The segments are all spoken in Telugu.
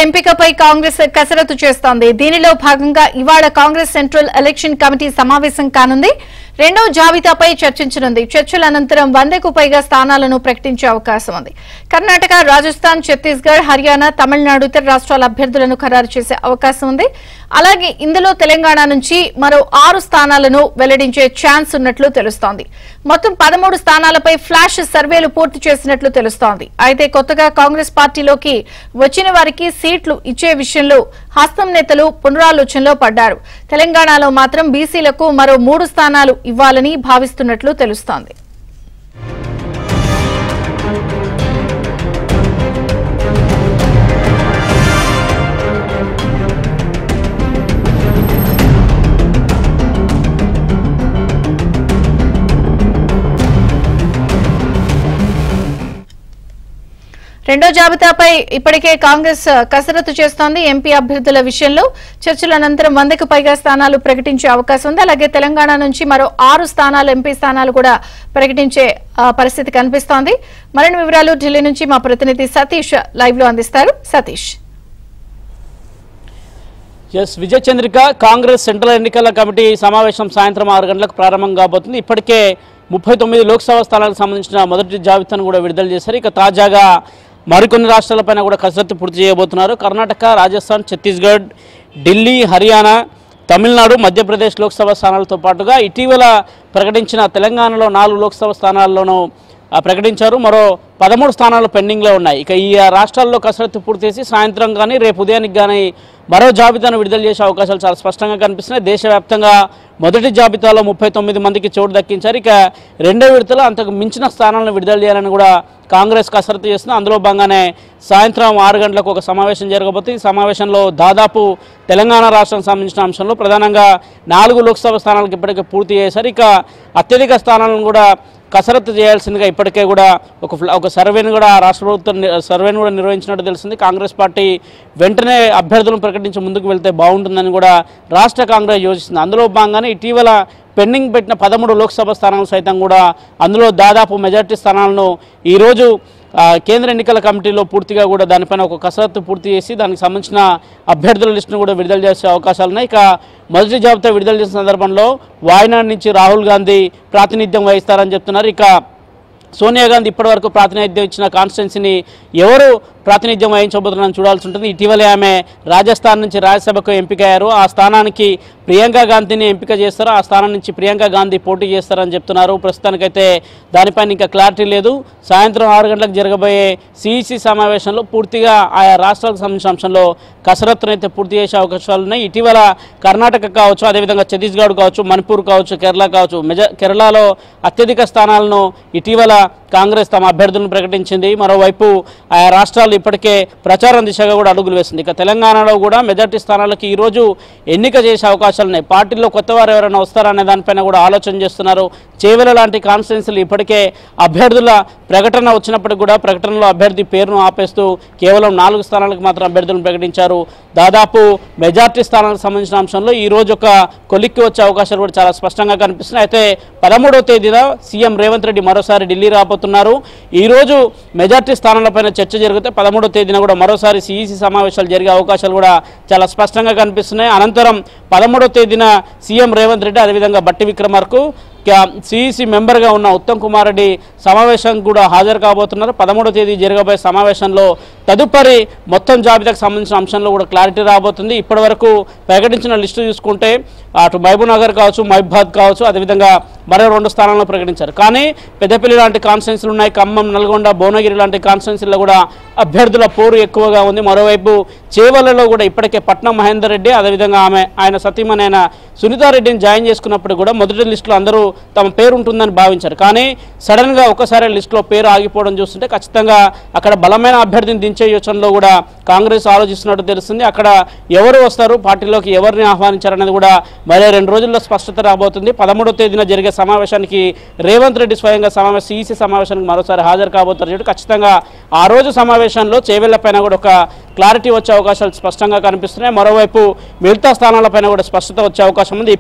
ఎంపికపై కాంగ్రెస్ కసరత్తు చేస్తోంది. దీనిలో భాగంగా ఇవాళ కాంగ్రెస్ సెంట్రల్ ఎలక్షన్ కమిటీ సమావేశం కానుంది. రెండో జాబితాపై చర్చించనుంది. చర్చల అనంతరం 100కు పైగా స్థానాలను ప్రకటించే అవకాశం ఉంది. కర్ణాటక, రాజస్థాన్, ఛత్తీస్గఢ్, హర్యానా, తమిళనాడు ఇతర రాష్ట్రాల అభ్యర్థులను ఖరారు చేసే అవకాశం ఉంది. అలాగే ఇందులో తెలంగాణ నుంచి మరో 6 స్థానాలను వెల్లడించే ఛాన్స్ ఉన్నట్లు తెలుస్తోంది. మొత్తం 13 స్థానాలపై ఫ్లాష్ సర్వేలు పూర్తి చేసినట్లు తెలుస్తోంది. అయితే కొత్తగా కాంగ్రెస్ పార్టీలోకి వచ్చిన వారికి సీట్లు ఇచ్చే విషయంలో హస్తం నేతలు పునరాలోచనలో పడ్డారు. తెలంగాణలో మాత్రం బీసీలకు మరో 3 స్థానాలు ఇవ్వాలని భావిస్తున్నట్లు తెలుస్తోంది. రెండో జాబితాపై ఇప్పటికే కాంగ్రెస్ కసరత్తు చేస్తోంది. ఎంపీ అభ్యర్థుల విషయంలో చర్చల అనంతరం 100కు పైగా స్థానాలు ప్రకటించే అవకాశం ఉంది. అలాగే తెలంగాణ నుంచి మరో 6 స్థానాలు ఎంపీ స్థానాలు కూడా ప్రకటించే పరిస్థితి కనిపిస్తోంది. మరిన్ని వివరాలు ఢిల్లీ నుంచి మా ప్రతినిధి సతీష్ లైవ్ లో అందిస్తారు. సతీష్. విజయ చంద్రిక, కాంగ్రెస్ సెంట్రల్ ఎన్నికల కమిటీ సమావేశం సాయంత్రం 6 గంటలకు ప్రారంభం కాబోతుంది. ఇప్పటికే 39 లోక్సభ స్థానాలకు సంబంధించిన మొదటి జాబితాను కూడా విడుదల చేశారు. ఇక తాజాగా మరికొన్ని రాష్ట్రాలపైన కూడా కసరత్తు పూర్తి చేయబోతున్నారు. కర్ణాటక, రాజస్థాన్, ఛత్తీస్గఢ్, ఢిల్లీ, హర్యానా, తమిళనాడు, మధ్యప్రదేశ్ లోక్సభ స్థానాలతో పాటుగా ఇటీవల ప్రకటించిన తెలంగాణలో 4 లోక్సభ స్థానాల్లోనూ ప్రకటించారు. మరో 13 స్థానాలు పెండింగ్లో ఉన్నాయి. ఇక ఈ రాష్ట్రాల్లో కసరత్తు పూర్తి చేసి సాయంత్రం కానీ రేపు ఉదయానికి కానీ మరో జాబితాను విడుదల చేసే అవకాశాలు చాలా స్పష్టంగా కనిపిస్తున్నాయి. దేశవ్యాప్తంగా మొదటి జాబితాలో 39 మందికి చోటు దక్కించారు. ఇక రెండో విడతలో అంతకు మించిన స్థానాలను విడుదల చేయాలని కూడా కాంగ్రెస్ కసరత్తు చేస్తుంది. అందులో భాగంగానే సాయంత్రం 6 గంటలకు ఒక సమావేశం జరగబోతుంది. ఈ సమావేశంలో దాదాపు తెలంగాణ రాష్ట్రానికి సంబంధించిన అంశంలో ప్రధానంగా 4 లోక్సభ స్థానాలకు ఇప్పటికే పూర్తి చేశారు. ఇక అత్యధిక స్థానాలను కూడా కసరత్తు చేయాల్సిందిగా ఇప్పటికే కూడా ఒక సర్వేను కూడా రాష్ట్ర ప్రభుత్వం సర్వేను కూడా నిర్వహించినట్టు తెలిసింది. కాంగ్రెస్ పార్టీ వెంటనే అభ్యర్థులను ప్రకటించి ముందుకు వెళ్తే బాగుంటుందని కూడా రాష్ట్ర కాంగ్రెస్ యోచిస్తుంది. అందులో భాగంగానే ఇటీవల పెండింగ్ పెట్టిన 13 లోక్సభ స్థానాలు సైతం కూడా అందులో దాదాపు మెజార్టీ స్థానాలను ఈరోజు కేంద్ర ఎన్నికల కమిటీలో పూర్తిగా కూడా దానిపైన ఒక కసరత్తు పూర్తి చేసి దానికి సంబంధించిన అభ్యర్థుల లిస్టును కూడా విడుదల చేసే అవకాశాలు ఉన్నాయి. ఇక మొదటి జాబితా విడుదల చేసిన సందర్భంలో వాయనాడ్ నుంచి రాహుల్ గాంధీ ప్రాతినిధ్యం వహిస్తారని చెప్తున్నారు. ఇక సోనియా గాంధీ ఇప్పటివరకు ప్రాతినిధ్యం ఇచ్చిన కాన్స్టిట్యున్సీని ఎవరు ప్రాతినిధ్యం వహించబోతున్నారని చూడాల్సి ఉంటుంది. ఇటీవలే ఆమె రాజస్థాన్ నుంచి రాజ్యసభకు ఎంపికయ్యారు. ఆ స్థానానికి ప్రియాంక గాంధీని ఎంపిక చేస్తారు. ఆ స్థానం నుంచి ప్రియాంక గాంధీ పోటీ చేస్తారని చెప్తున్నారు. ప్రస్తుతానికైతే దానిపైన ఇంకా క్లారిటీ లేదు. సాయంత్రం 6 గంటలకు జరగబోయే సిఈసి సమావేశంలో పూర్తిగా ఆయా రాష్ట్రాలకు సంబంధించిన అంశంలో కసరత్తును అయితే పూర్తి చేసే అవకాశాలు ఉన్నాయి. ఇటీవల కర్ణాటక కావచ్చు, అదేవిధంగా ఛత్తీస్గఢ్ కావచ్చు, మణిపూర్ కావచ్చు, కేరళ కావచ్చు, కేరళలో అత్యధిక స్థానాలను ఇటీవల కాంగ్రెస్ తమ అభ్యర్థులను ప్రకటించింది. మరోవైపు ఆయా రాష్ట్రాలు ఇప్పటికే ప్రచారం దిశగా కూడా అడుగులు వేస్తుంది. ఇక తెలంగాణలో కూడా మెజార్టీ స్థానాలకు ఈరోజు ఎన్నిక చేసే అవకాశాలు ఉన్నాయి. పార్టీలో కొత్త వారు ఎవరైనా వస్తారనే దానిపైన కూడా ఆలోచన చేస్తున్నారు. చేవెల లాంటి కాన్స్టిట్యున్సీలు ఇప్పటికే అభ్యర్థుల ప్రకటన వచ్చినప్పటికీ కూడా ప్రకటనలో అభ్యర్థి పేరును ఆపేస్తూ కేవలం 4 స్థానాలకు మాత్రం అభ్యర్థులను ప్రకటించారు. దాదాపు మెజార్టీ స్థానాలకు సంబంధించిన అంశంలో ఈరోజు ఒక కొలిక్కి వచ్చే అవకాశాలు కూడా చాలా స్పష్టంగా కనిపిస్తున్నాయి. అయితే 13వ తేదీన సీఎం రేవంత్ రెడ్డి మరోసారి ఢిల్లీ రాబోతున్నారు. ఈరోజు మెజార్టీ స్థానాలపైన చర్చ జరిగితే 13వ తేదీన కూడా మరోసారి సిఈసి సమావేశాలు జరిగే అవకాశాలు కూడా చాలా స్పష్టంగా కనిపిస్తున్నాయి. అనంతరం 13వ తేదీన సీఎం రేవంత్ రెడ్డి అదేవిధంగా బట్టి విక్రమార్కు సిఈసి మెంబర్గా ఉన్న ఉత్తమ్ కుమార్ రెడ్డి సమావేశానికి కూడా హాజరు కాబోతున్నారు. 13వ తేదీ జరగబోయే సమావేశంలో తదుపరి మొత్తం జాబితాకు సంబంధించిన అంశంలో కూడా క్లారిటీ రాబోతుంది. ఇప్పటి వరకు ప్రకటించిన లిస్టు చూసుకుంటే అటు మహబూబ్ నగర్ కావచ్చు, మహిబాద్ కావచ్చు, అదేవిధంగా మరో 2 స్థానాలను ప్రకటించారు. కానీ పెద్దపల్లి లాంటి కాన్స్టిట్యున్సీలు ఉన్నాయి. ఖమ్మం, నల్గొండ, భువనగిరి లాంటి కాన్స్టిట్యున్సీల్లో కూడా అభ్యర్థుల పోరు ఎక్కువగా ఉంది. మరోవైపు చేవలలో కూడా ఇప్పటికే పట్నం మహేందర్ రెడ్డి అదేవిధంగా ఆయన సతీమణైన సునీతారెడ్డిని జాయిన్ చేసుకున్నప్పుడు కూడా మొదటి లిస్టులో అందరూ తమ పేరు ఉంటుందని భావించారు. కానీ సడన్గా ఒకసారి లిస్టులో పేరు ఆగిపోవడం చూస్తుంటే ఖచ్చితంగా అక్కడ బలమైన అభ్యర్థిని దించే యోచనలో కూడా కాంగ్రెస్ ఆలోచిస్తున్నట్టు తెలుస్తుంది. అక్కడ ఎవరు వస్తారు, పార్టీలోకి ఎవరిని ఆహ్వానించారనేది కూడా మరో 2 రోజుల్లో స్పష్టత రాబోతుంది. 13వ తేదీన జరిగే సమావేశానికి రేవంత్ రెడ్డి స్వయంగా సిఈసి సమావేశానికి మరోసారి హాజరు కాబోతారు. ఖచ్చితంగా ఆ రోజు సమావేశంలో చేవెళ్లపైన కూడా ఒక క్లారిటీ వచ్చే అవకాశాలు స్పష్టంగా కనిపిస్తున్నాయి. మరోవైపు మిగతా స్థానాలపైన కూడా స్పష్టత వచ్చే అవకాశం ఉంది.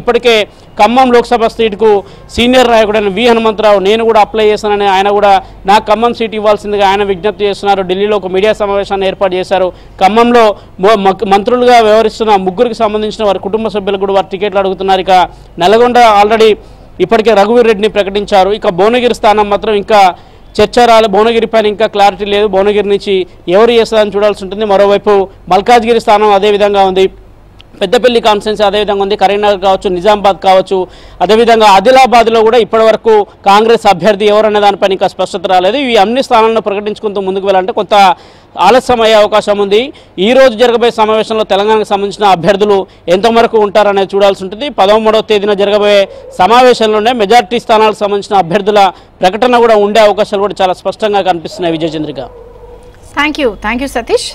ఇప్పటికే ఖమ్మం లోక్సభ సీటుకు సీనియర్ నాయకుడైన వి హనుమంతరావు నేను కూడా అప్లై చేశానని ఆయన కూడా నాకు ఖమ్మం సీటు ఇవ్వాల్సిందిగా ఆయన విజ్ఞప్తి చేస్తున్నారు. ఢిల్లీలో ఒక మీడియా సమావేశాన్ని ఏర్పాటు చేశారు. ఖమ్మంలో మంత్రులుగా వ్యవహరిస్తున్న ముగ్గురికి సంబంధించిన వారి కుటుంబ సభ్యులకు కూడా వారు టికెట్లు అడుగుతున్నారు. ఇక నల్గొండ ఆల్రెడీ ఇప్పటికే రఘువీర్ రెడ్డిని ప్రకటించారు. ఇక భువనగిరి స్థానం మాత్రం ఇంకా చర్చ రాలి, భువనగిరి పైన ఇంకా క్లారిటీ లేదు. భువనగిరి నుంచి ఎవరు చేస్తారని చూడాల్సి ఉంటుంది. మరోవైపు మల్కాజ్గిరి స్థానం అదేవిధంగా ఉంది, పెద్దపల్లి కాన్స్టిట్యున్సీ అదేవిధంగా ఉంది, కరీంనగర్ కావచ్చు, నిజామాబాద్ కావచ్చు, అదేవిధంగా ఆదిలాబాద్లో కూడా ఇప్పటివరకు కాంగ్రెస్ అభ్యర్థి ఎవరనే దానిపైన ఇంకా స్పష్టత రాలేదు. ఈ అన్ని స్థానాలను ప్రకటించుకుంటూ ముందుకు వెళ్ళాలంటే కొంత ఆలస్యం అయ్యే అవకాశం ఉంది. ఈ రోజు జరగబోయే సమావేశంలో తెలంగాణకు సంబంధించిన అభ్యర్థులు ఎంతవరకు ఉంటారనేది చూడాల్సి ఉంటుంది. 13వ తేదీన జరగబోయే సమావేశంలోనే మెజార్టీ స్థానాలకు సంబంధించిన అభ్యర్థుల ప్రకటన కూడా ఉండే అవకాశాలు కూడా చాలా స్పష్టంగా కనిపిస్తున్నాయి. విజయచంద్రిక. Thank you Satish.